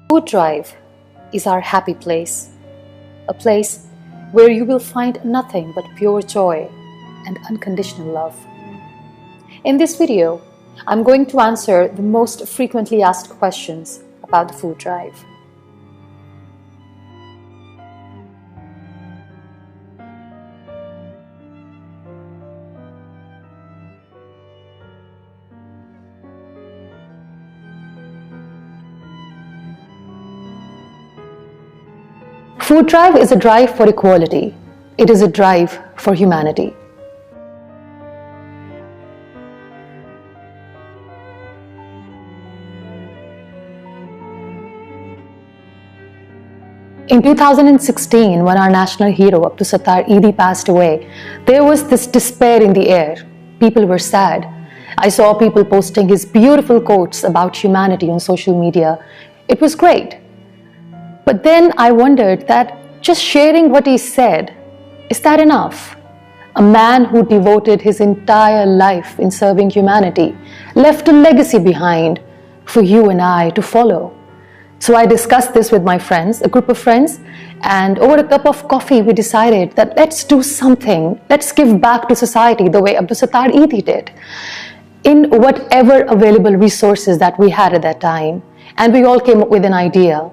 Food Drive is our happy place, a place where you will find nothing but pure joy and unconditional love. In this video, I'm going to answer the most frequently asked questions about the Food Drive. Food Drive is a drive for equality. It is a drive for humanity. In 2016, when our national hero Abdul Sattar Eidi passed away, there was this despair in the air. People were sad. I saw people posting his beautiful quotes about humanity on social media. It was great. But then I wondered that just sharing what he said, is that enough? A man who devoted his entire life in serving humanity left a legacy behind for you and I to follow. So I discussed this with my friends, a group of friends, and over a cup of coffee we decided that let's do something, let's give back to society the way Abdul Sattar Eidi did, in whatever available resources that we had at that time. And we all came up with an idea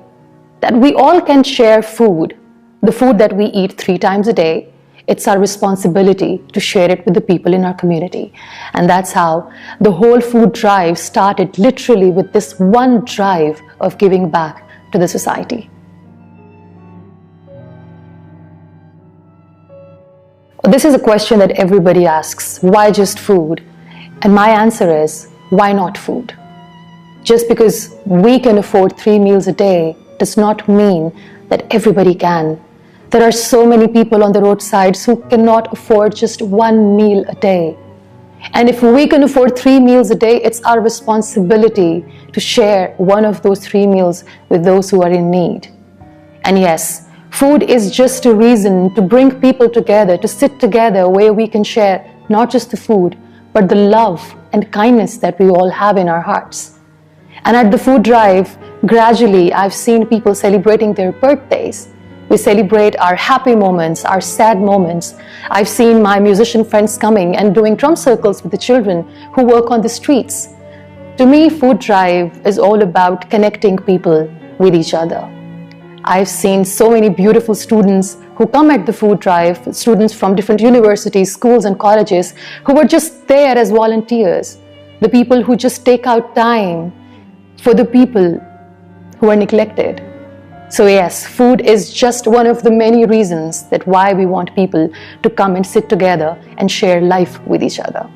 that we all can share food, the food that we eat 3 times a day. It's our responsibility to share it with the people in our community. And that's how the whole food drive started, literally with this one drive of giving back to the society. This is a question that everybody asks, why just food? And my answer is, why not food? Just because we can afford 3 meals a day does not mean that everybody can. There are so many people on the roadsides who cannot afford just 1 meal a day. And if we can afford 3 meals a day, it's our responsibility to share one of those 3 meals with those who are in need. And yes, food is just a reason to bring people together, to sit together where we can share not just the food, but the love and kindness that we all have in our hearts. And at the food drive, gradually I've seen people celebrating their birthdays. We celebrate our happy moments, our sad moments. I've seen my musician friends coming and doing drum circles with the children who work on the streets. To me, food drive is all about connecting people with each other. I've seen so many beautiful students who come at the food drive, students from different universities, schools and colleges, who were just there as volunteers. The people who just take out time for the people who are neglected. So yes, food is just one of the many reasons that why we want people to come and sit together and share life with each other.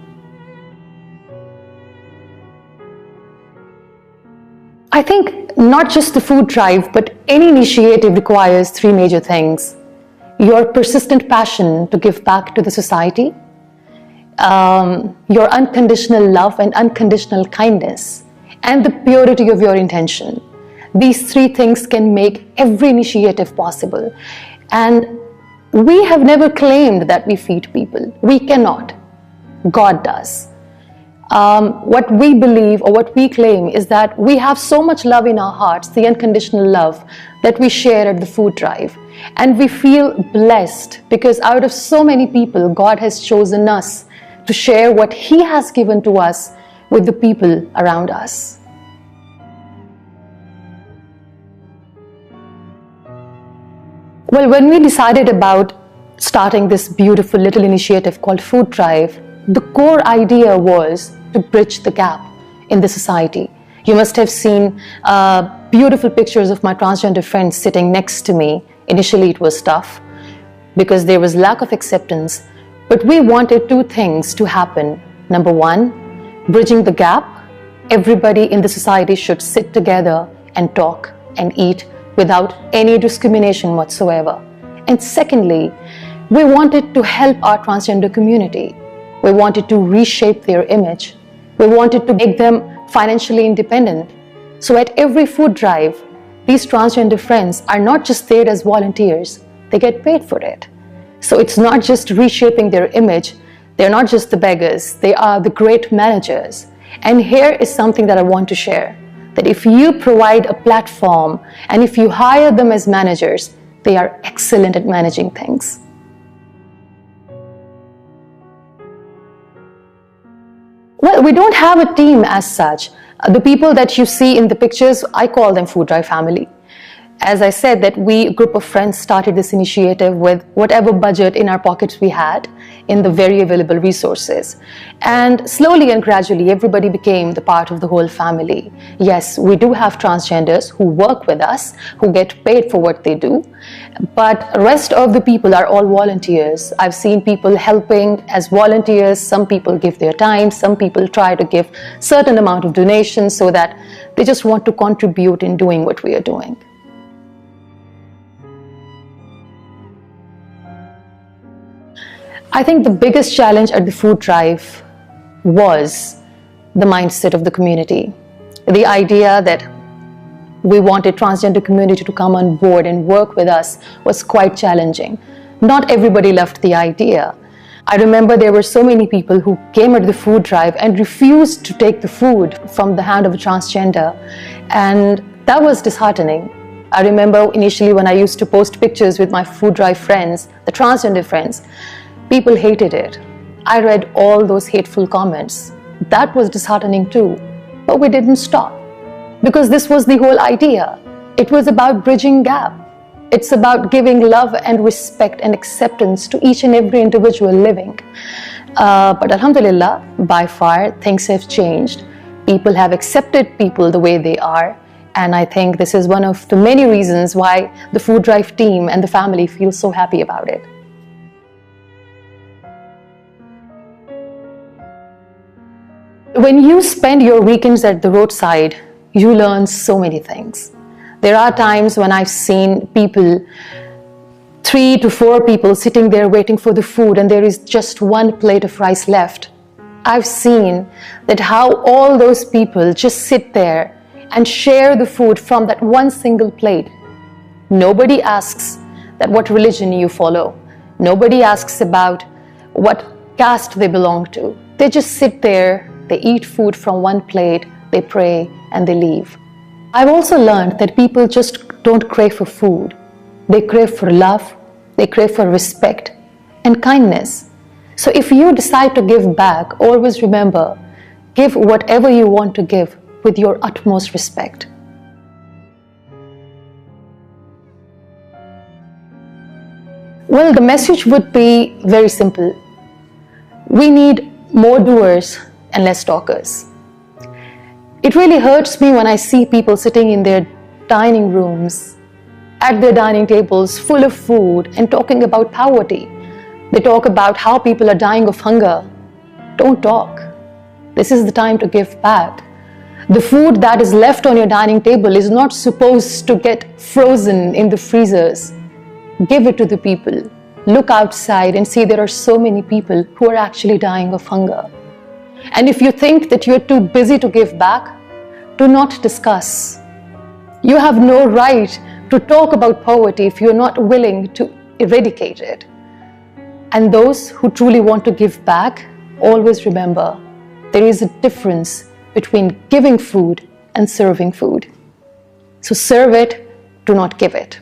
I think not just the food drive, but any initiative requires 3 major things. Your persistent passion to give back to the society, your unconditional love and unconditional kindness, and the purity of your intention. These 3 things can make every initiative possible. And we have never claimed that we feed people. We cannot. God does. What we believe or what we claim is that we have so much love in our hearts, the unconditional love that we share at the food drive. And we feel blessed because out of so many people, God has chosen us to share what He has given to us with the people around us. Well, when we decided about starting this beautiful little initiative called Food Drive, the core idea was to bridge the gap in the society. You must have seen beautiful pictures of my transgender friends sitting next to me. Initially, it was tough because there was lack of acceptance, but we wanted 2 things to happen. Number 1, bridging the gap. Everybody in the society should sit together and talk and eat without any discrimination whatsoever. And secondly, we wanted to help our transgender community. We wanted to reshape their image. We wanted to make them financially independent. So at every food drive, these transgender friends are not just there as volunteers, they get paid for it. So it's not just reshaping their image, they're not just the beggars, they are the great managers. And here is something that I want to share. that if you provide a platform and if you hire them as managers, they are excellent at managing things. Well, we don't have a team as such. The people that you see in the pictures, I call them Food Drive family. As I said, that we, a group of friends, started this initiative with whatever budget in our pockets we had in the very available resources. And slowly and gradually, everybody became the part of the whole family. Yes, we do have transgenders who work with us, who get paid for what they do, but the rest of the people are all volunteers. I've seen people helping as volunteers. Some people give their time, some people try to give certain amount of donations so that they just want to contribute in doing what we are doing. I think the biggest challenge at the food drive was the mindset of the community. The idea that we wanted transgender community to come on board and work with us was quite challenging. Not everybody loved the idea. I remember there were so many people who came at the food drive and refused to take the food from the hand of a transgender, and that was disheartening. I remember initially when I used to post pictures with my food drive friends, the transgender friends, people hated it. I read all those hateful comments. That was disheartening too. But we didn't stop, because this was the whole idea. It was about bridging gap. It's about giving love and respect and acceptance to each and every individual living. But Alhamdulillah, by far, things have changed. People have accepted people the way they are. And I think this is one of the many reasons why the Food Drive team and the family feel so happy about it. When you spend your weekends at the roadside, you learn so many things. There are times when I've seen people, 3 to 4 people sitting there waiting for the food, and there is just one plate of rice left. I've seen that how all those people just sit there and share the food from that one single plate. Nobody asks that what religion you follow. Nobody asks about what caste they belong to. They just sit there. They eat food from one plate, they pray, and they leave. I've also learned that people just don't crave for food. They crave for love, they crave for respect and kindness. So if you decide to give back, always remember, give whatever you want to give with your utmost respect. Well, the message would be very simple. We need more doers and less talkers. It really hurts me when I see people sitting in their dining rooms, at their dining tables full of food, and talking about poverty. They talk about how people are dying of hunger. Don't talk. This is the time to give back. The food that is left on your dining table is not supposed to get frozen in the freezers. Give it to the people. Look outside and see there are so many people who are actually dying of hunger. And if you think that you're too busy to give back, do not discuss. You have no right to talk about poverty if you're not willing to eradicate it. And those who truly want to give back, always remember, there is a difference between giving food and serving food. So serve it, do not give it.